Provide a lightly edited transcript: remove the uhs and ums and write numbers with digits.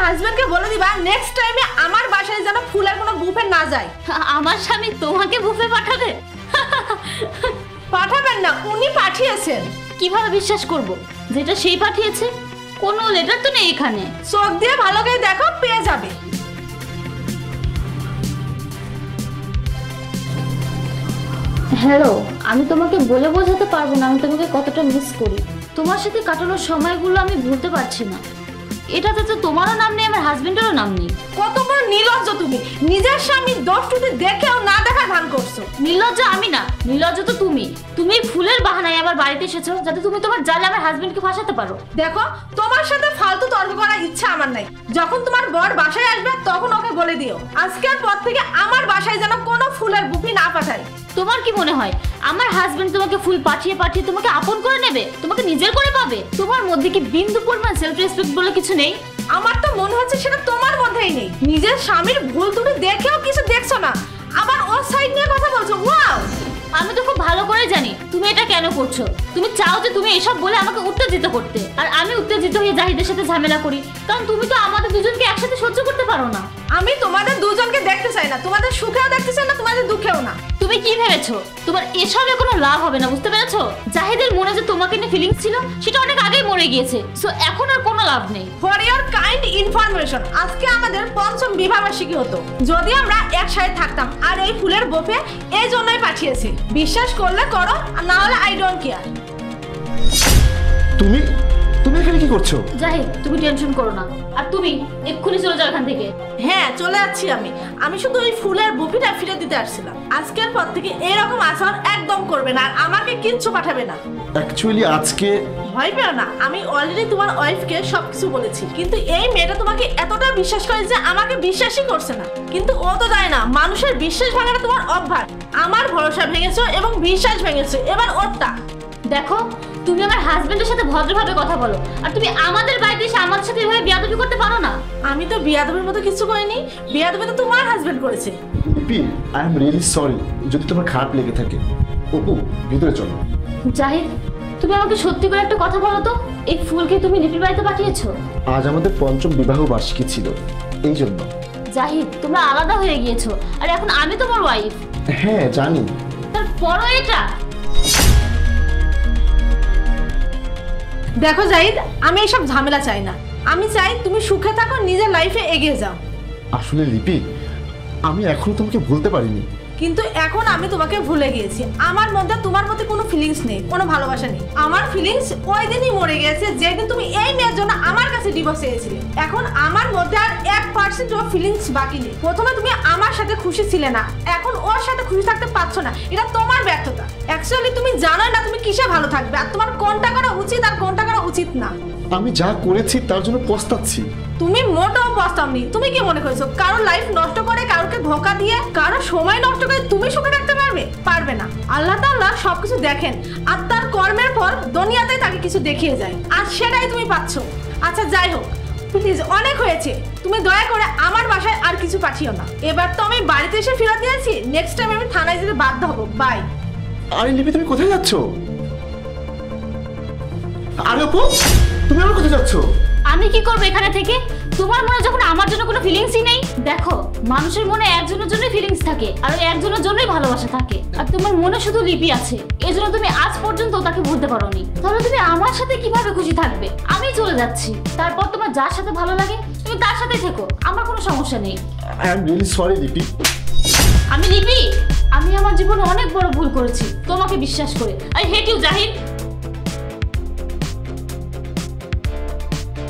হাজবেন্ডকে বলে দিবা নেক্সট টাইমে আমার বাসায় যেন ফুলের কোনো বুফে না যায়। আমার স্বামী তোমাকে বুফে পাঠাবে? পাঠাবেন না, উনি পাঠিয়েছেন। কিভাবে বিশ্বাস করব যেটা সেই পাঠিয়েছে? কোনো লেটার তো নেই এখানে। চোখ দিয়ে ভালো করে দেখো, পেয়ে যাবে। হ্যালো, আমি তোমাকে বলে বোঝাতে পারবো না আমি তোমাকে কতটা মিস করি। তোমার সাথে কাটানোর সময়গুলো আমি ভুলতে পারছি না। এটাতে তো তোমারও নাম নেই, আমার হাজবেন্ডেরও নাম নেই। কত বড় নির্লজ্জ তুমি! নিজের স্বামী দোষটুতে দেখেও না দেখার ভান করছো। নির্লজ্জ আমি না, নির্লজ্জ তো তুমি। তুমি ফুলের বাহানায় আমার বাড়িতে এসেছো যাতে তুমি তোমার জালে আমার হাজবেন্ডকে ফাঁসাতে পারো। দেখো, তোমার সাথে ফালতু তর্ক করার ইচ্ছা আমার নাই। যখন তোমার বর বাসায় আসবে তখন ওকে বলে দিও আজকের পর থেকে আমার বাসায় যেন কোনো ফুলের বুফে না পাঠায়। তোমার কি মনে হয় আমার হাজবেন্ড তোমাকে ফুল পাঠিয়ে পাঠিয়ে তোমাকে আপন করে নেবে, তোমাকে নিজের করে পাবে? তোমার মধ্যে কি বিন্দু পরিমাণ সেলফ রেসপেক্ট বলে কিছু নেই? আমার তো মনে হচ্ছে সেটা তোমার মধ্যেই নেই। নিজের স্বামীর ভুল তুমি দেখেও কিছু দেখছো না, আবার ওর সাইড নিয়ে কথা বলছো। ওয়াও! আমি তো খুব ভালো করে জানি তুমি এটা কেন করছো। তুমি চাও যে তুমি এসব বলে আমাকে উত্তেজিত করতে, আর আমি উত্তেজিত হয়ে জাহিদের সাথে ঝামেলা করি, কারণ তুমি তো আমাদের দুজনকে একসাথে সহ্য করতে পারো না। আমি তোমাদের দুজনকে দেখতে চাই না, তোমাদের সুখেও দেখতে চাই না, তোমাদের দুঃখেও না। তুমি কি ভেবেছো তোমার এসবে কোনো লাভ হবে না, বুঝতে পেরেছো? জাহিদের মনে যে তোমাকে নিয়ে ফিলিংস ছিল সেটা অনেক আগেই মরে গিয়েছে, সো এখন আর কোনো লাভ নেই। ফর ইওর কাইন্ড ইনফরমেশন, আজকে আমাদের পঞ্চম বিবাহবার্ষিকী হতো। যদি আমরা একসাথে থাকতাম, আর এই ফুলের বুফে এই জন্যই পাঠিয়েছি। বিশ্বাস করলে করো, না হলে আই ডোন্ট কেয়ার। তুমি তুমি এখানে কি করছো? জাহিদ, তুমি টেনশন করো না, আর তুমি এক্ষুনি চলে যাও এখান থেকে। হ্যাঁ, চলে যাচ্ছি। আমি শুধু ওই ফুলের বুফেটা ফিরে দিতে আসছিলাম। আজকের পর থেকে এরকম আচরণ একদম করবে না, আর আমাকে কিচ্ছু পাঠাবে না। অ্যাকচুয়ালি আজকে ভয় পেও না, আমি অলরেডি তোমার ওয়াইফকে সবকিছু বলেছি। কিন্তু এই মেয়েটা তোমাকে এতটা বিশ্বাস করে যে আমাকে বিশ্বাসই করছে না। কিন্তু ও তো জানে না মানুষের বিশ্বাস ভাঙাটা তোমার অভ্যাস। আমার ভরসা ভেঙেছো এবং বিশ্বাস ভেঙেছো, এবার ওরটা দেখো। তুমি আমার হাজবেন্ডের সাথে ভদ্রভাবে কথা বলো, আর তুমি আমাদের বাড়িতে এসে আমাদের সাথে এভাবে বিয়াদবি করতে পারো না। আমি তো বিয়াদবির মতো কিছু করিনি, বিয়াদবি তো তোমার হাজবেন্ড করেছে। লিপি, আই এম রিয়েলি সরি যদি তোমার খারাপ লেগে থাকে। অপু, ভিতরে চলো। জাহিদ, তুমি আমাকে সত্যি করে একটা কথা বলো তো, এই ফুলকে তুমি লিপির বাড়িতে পাঠিয়েছো? আজ আমাদের পঞ্চম বিবাহ বার্ষিকী ছিল, এই জন্য। জাহিদ, তোমরা আলাদা হয়ে গিয়েছো, আর এখন আমি তোমার ওয়াইফ। হ্যাঁ জানি, তারপরও এটা। দেখো জাহিদ, আমি এইসব ঝামেলা চাই না। আমি চাই তুমি সুখে থাকো, নিজের লাইফে এগিয়ে যাও। আসলে লিপি, আমি এখনো তোমাকে ভুলতে পারিনি। কিন্তু এখন আমি তোমাকে ভুলে গিয়েছি। আমার মধ্যে তোমার প্রতি কোনো ফিলিংস নেই, কোনো ভালোবাসা নেই। আমার ফিলিংস ওই দিনই মরে গেছে যেদিন তুমি এই মেয়ের জন্য আমার কাছে ডিভোর্স চেয়েছিলে। এখন আমার মধ্যে আর 1%ও ফিলিংস বাকি নেই। প্রথমে তুমি আমার সাথে খুশি ছিলে না, এখন ওর সাথে খুশি থাকতে পারছো না। এটা তোমার ব্যর্থতা। অ্যাকচুয়ালি তুমি জানো না তুমি কিসে ভালো থাকবে, আর তোমার কোনটা করা উচিত আর কোনটা করা উচিত না। আমি যা করেছি তার জন্য পস্তাচ্ছি। তুমি মোটেও পস্তাওনি। তুমি কি মনে করছো কারো লাইফ নষ্ট করে, কারোকে ধোঁকা দিয়ে, কারো সময় নষ্ট করে তুমি সুখে থাকতে পারবে? পারবে না। আল্লাহ তাআলা সবকিছু দেখেন, আর তার কর্মের ফল দুনিয়াতেই তাকে কিছু দেখিয়ে যায়, আর সেটাই তুমি পাচ্ছ। আচ্ছা যাই হোক, প্লিজ অনেক হয়েছে। তুমি দয়া করে আমার বাসায় আর কিছু পাঠিও না। এবার তো আমি বাড়িতে এসে ফেরত দিয়েছি, নেক্সট টাইম আমি থানায় যেতে বাধ্য হব। বাই। আরে লিপি, তুমি কোথায় যাচ্ছ? আরে অপু, তুমি আমার কোথায় যাচ্ছ? আমি কি করবো এখানে থেকে? তোমার মনে যখন আমার জন্য কোনো ফিলিংসই নেই। দেখো, মানুষের মনে একজনের জন্যই ফিলিংস থাকে, আর ওই একজনের জন্যই ভালোবাসা থাকে। আর তোমার মনে শুধু লিপি আছে, এই জন্য তুমি আজ পর্যন্ত তাকে ভুলতে পারোনি। তাহলে তুমি আমার সাথে কিভাবে খুশি থাকবে? আমি চলে যাচ্ছি, তারপর তোমার যার সাথে ভালো লাগে তুমি তার সাথেই থেকো, আমার কোনো সমস্যা নেই। আই এম রিয়েলি সরি লিপি। আমি লিপি, আমি আমার জীবনে অনেক বড় ভুল করেছি তোমাকে বিশ্বাস করে। I hate you Zahid.